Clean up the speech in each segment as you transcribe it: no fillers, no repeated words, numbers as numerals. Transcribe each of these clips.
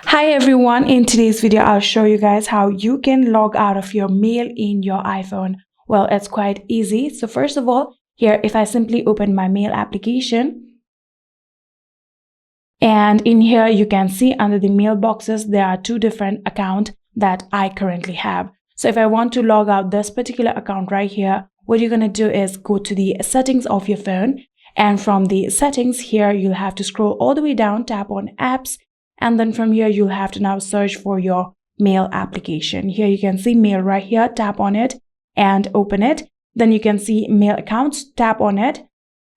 Hi everyone, in today's video I'll show you guys how you can log out of your mail in your iPhone. Well, it's quite easy. So first of all, here if I simply open my mail application, and in here you can see under the mailboxes there are two different accounts that I currently have. So if I want to log out this particular account right here, what you're going to do is go to the settings of your phone, and from the settings here you'll have to scroll all the way down, tap on apps, and then from here you'll have to now search for your mail application. Here you can see mail right here, tap on it and open it. Then you can see mail accounts, tap on it,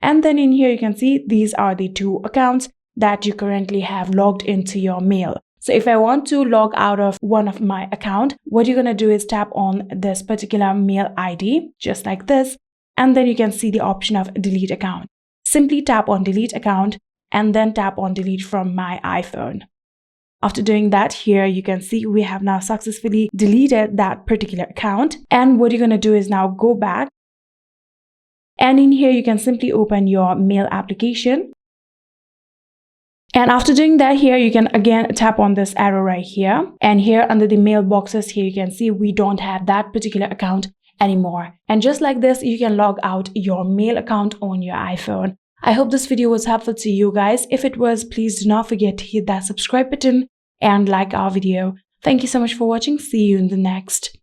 and then in here you can see these are the two accounts that you currently have logged into your mail. So if I want to log out of one of my account, what you're going to do is tap on this particular mail ID just like this, and then you can see the option of delete account. Simply tap on delete account and then tap on delete from my iPhone. After doing that, here you can see we have now successfully deleted that particular account. And what you're going to do is now go back, and in here you can simply open your mail application. And after doing that, here you can again tap on this arrow right here, and here under the mailboxes here you can see we don't have that particular account anymore. And just like this, you can log out your mail account on your iPhone. I hope this video was helpful to you guys. If it was, please do not forget to hit that subscribe button and like our video. Thank you so much for watching. See you in the next.